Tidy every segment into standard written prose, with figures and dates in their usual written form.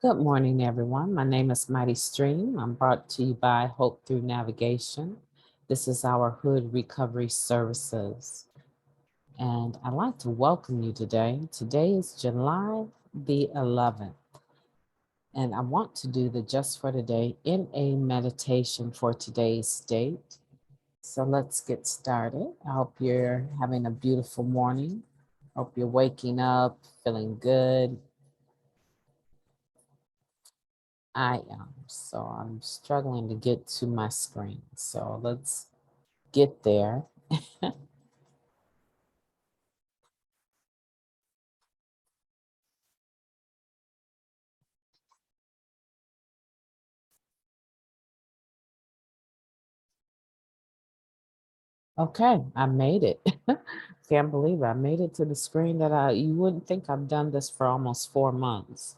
Good morning, everyone. My name is MightyStream. I'm brought to you by Hope Through Navigation. This is our Hood Recovery Services. And I'd like to welcome you today. Today is July the 11th. And I want to do the Just for Today in a meditation for today's date. So let's get started. I hope you're having a beautiful morning. Hope you're waking up, feeling good. I am. So I'm struggling to get to my screen. So let's get there. Okay, I made it. Can't believe it. I made it to the screen that you wouldn't think I've done this for almost 4 months.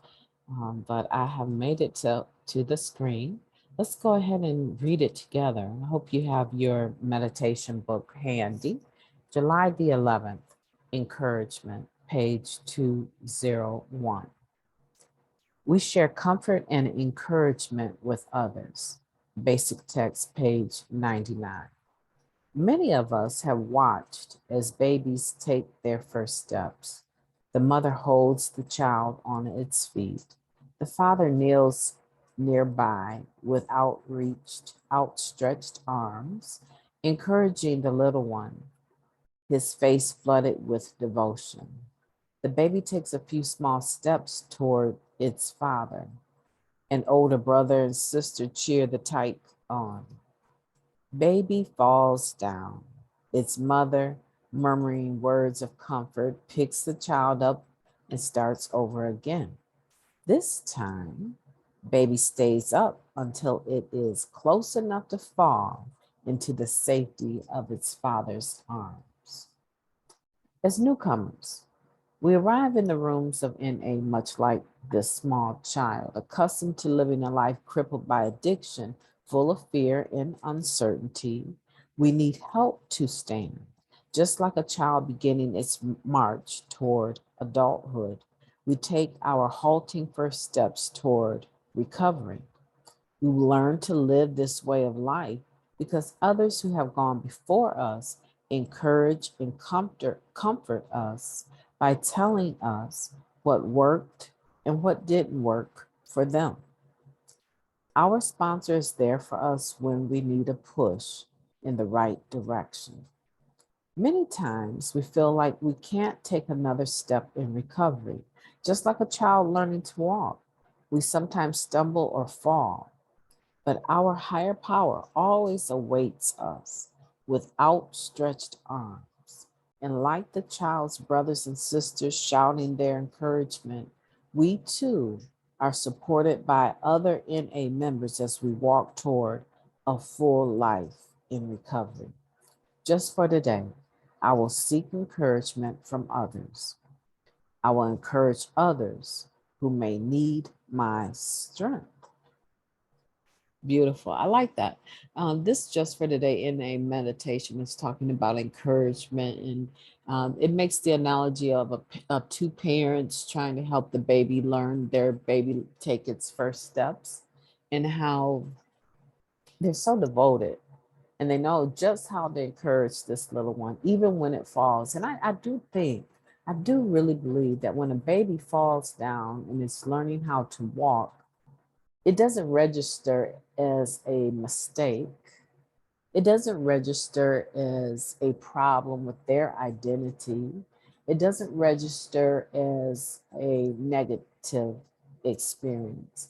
But I have made it to the screen. Let's go ahead and read it together. I hope you have your meditation book handy. July the 11th, Encouragement, page 201. We share comfort and encouragement with others. Basic text, page 99. Many of us have watched as babies take their first steps. The mother holds the child on its feet. The father kneels nearby with outstretched arms, encouraging the little one, his face flooded with devotion. The baby takes a few small steps toward its father. An older brother and sister cheer the tyke on. Baby falls down. Its mother, murmuring words of comfort, picks the child up and starts over again. This time, baby stays up until it is close enough to fall into the safety of its father's arms. As newcomers, we arrive in the rooms of NA much like this small child, accustomed to living a life crippled by addiction, full of fear and uncertainty. We need help to stand. Just like a child beginning its march toward adulthood, we take our halting first steps toward recovery. We learn to live this way of life because others who have gone before us encourage and comfort us by telling us what worked and what didn't work for them. Our sponsor is there for us when we need a push in the right direction. Many times we feel like we can't take another step in recovery, just like a child learning to walk. We sometimes stumble or fall, but our higher power always awaits us with outstretched arms. And like the child's brothers and sisters shouting their encouragement, we too are supported by other NA members as we walk toward a full life in recovery. Just for today, I will seek encouragement from others. I will encourage others who may need my strength. Beautiful. I like that. This Just for Today in a meditation is talking about encouragement, and it makes the analogy of two parents trying to help the baby learn their baby take its first steps, and how they're so devoted and they know just how to encourage this little one, even when it falls. And I do really believe that when a baby falls down and is learning how to walk, it doesn't register as a mistake. It doesn't register as a problem with their identity. It doesn't register as a negative experience.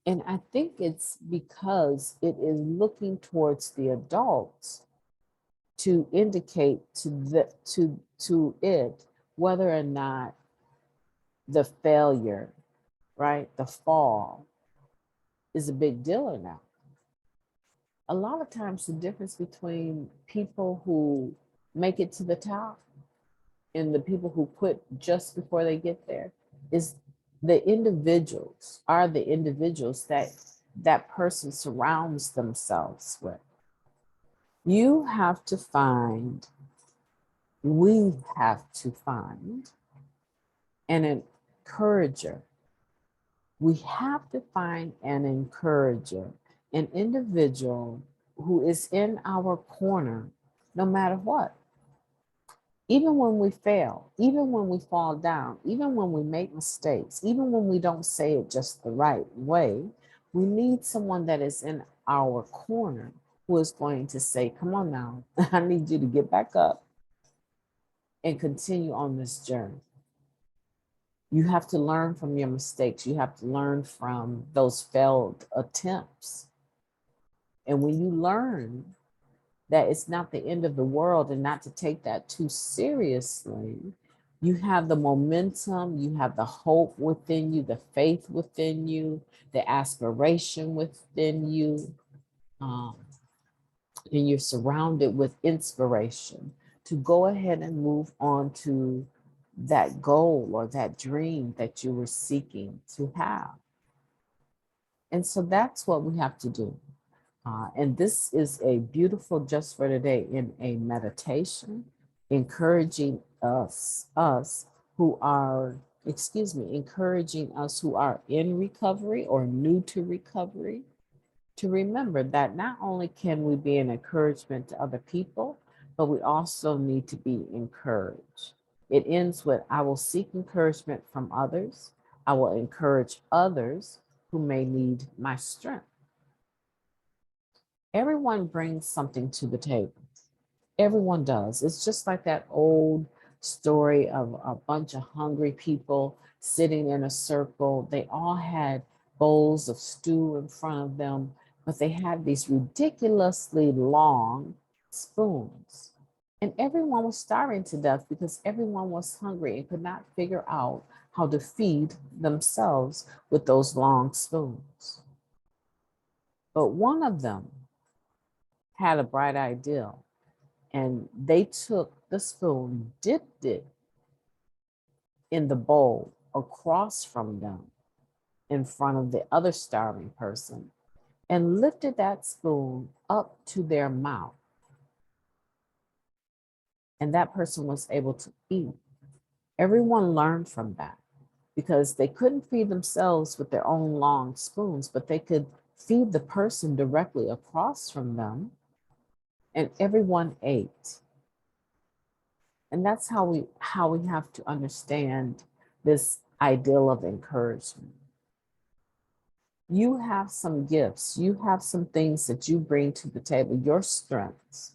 And I think it's because it is looking towards the adults to indicate to it whether or not the failure, right, the fall is a big deal or not. A lot of times the difference between people who make it to the top and the people who quit just before they get there is the individuals that that person surrounds themselves with. You have to find, we have to find an encourager We have to find an encourager, an individual who is in our corner no matter what. Even when we fail, even when we fall down, even when we make mistakes, even when we don't say it just the right way, we need someone that is in our corner who is going to say, come on now, I need you to get back up and continue on this journey. You have to learn from your mistakes. You have to learn from those failed attempts. And when you learn that it's not the end of the world and not to take that too seriously, you have the momentum, you have the hope within you, the faith within you, the aspiration within you, um, and you're surrounded with inspiration to go ahead and move on to that goal or that dream that you were seeking to have. And so that's what we have to do. And this is a beautiful just for today in a meditation, encouraging us who are, encouraging us who are in recovery or new to recovery to remember that not only can we be an encouragement to other people, but we also need to be encouraged. It ends with, I will seek encouragement from others. I will encourage others who may need my strength. Everyone brings something to the table. Everyone does. It's just like that old story of a bunch of hungry people sitting in a circle. They all had bowls of stew in front of them, but they had these ridiculously long spoons. And everyone was starving to death because everyone was hungry and could not figure out how to feed themselves with those long spoons. But one of them had a bright idea, and they took the spoon, dipped it in the bowl across from them in front of the other starving person, and lifted that spoon up to their mouth. And that person was able to eat. Everyone learned from that because they couldn't feed themselves with their own long spoons, but they could feed the person directly across from them, and everyone ate. And that's how we have to understand this ideal of encouragement. You have some gifts, you have some things that you bring to the table, your strengths.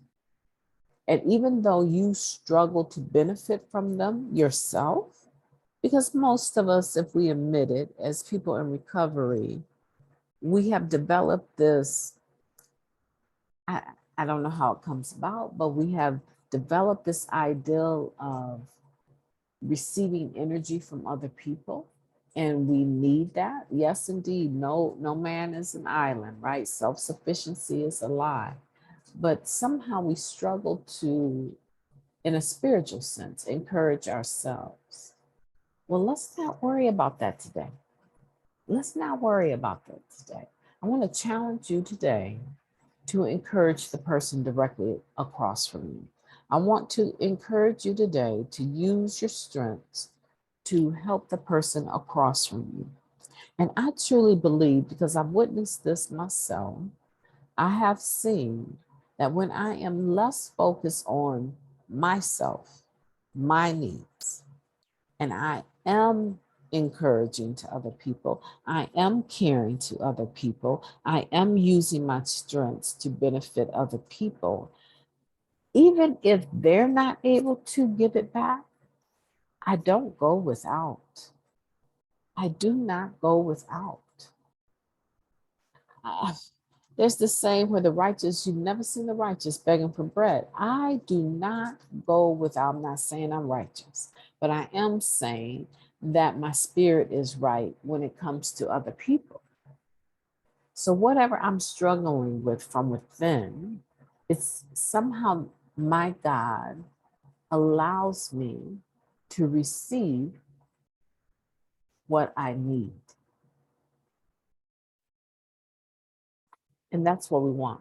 And even though you struggle to benefit from them yourself, because most of us, if we admit it, as people in recovery, we have developed this, I, I don't know how it comes about, but we have developed this ideal of receiving energy from other people, and we need that. Yes, indeed. No man is an island, right? Self-sufficiency is a lie. But somehow we struggle to, in a spiritual sense, encourage ourselves. Well, let's not worry about that today. Let's not worry about that today. I want to challenge you today to encourage the person directly across from you. I want to encourage you today to use your strengths to help the person across from you. And I truly believe, because I've witnessed this myself, I have seen that when I am less focused on myself, my needs, and I am encouraging to other people, I am caring to other people, I am using my strengths to benefit other people, even if they're not able to give it back, I don't go without. I do not go without. Uh, there's the saying where the righteous, you've never seen the righteous begging for bread. I do not go without. I'm not saying I'm righteous, but I am saying that my spirit is right when it comes to other people. So whatever I'm struggling with from within, it's somehow my God allows me to receive what I need. And that's what we want.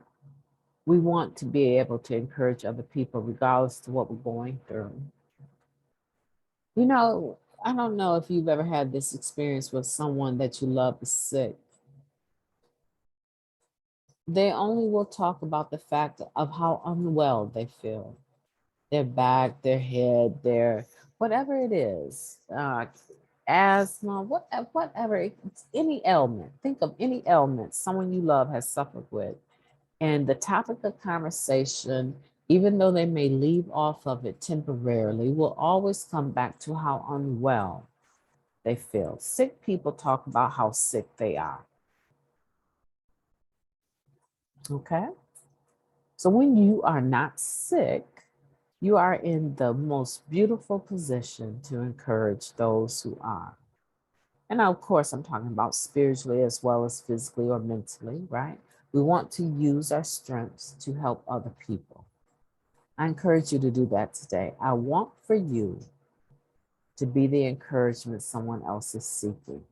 We want to be able to encourage other people regardless to what we're going through. You know, I don't know if you've ever had this experience with someone that you love is sick. They only will talk about the fact of how unwell they feel. Their back, their head, their whatever it is, asthma, whatever, it's any ailment. Think of any ailment someone you love has suffered with. And the topic of conversation, even though they may leave off of it temporarily, will always come back to how unwell they feel. Sick people talk about how sick they are. Okay. So when you are not sick, you are in the most beautiful position to encourage those who are. And of course, I'm talking about spiritually as well as physically or mentally, right? We want to use our strengths to help other people. I encourage you to do that today. I want for you to be the encouragement someone else is seeking.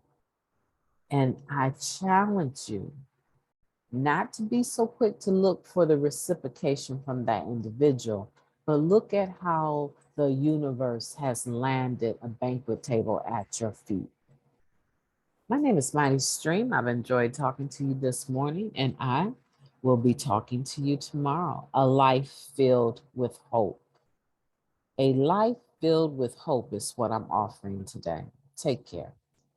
And I challenge you not to be so quick to look for the reciprocation from that individual, but look at how the universe has landed a banquet table at your feet. My name is MightyStream. I've enjoyed talking to you this morning, and I will be talking to you tomorrow. A life filled with hope. A life filled with hope is what I'm offering today. Take care.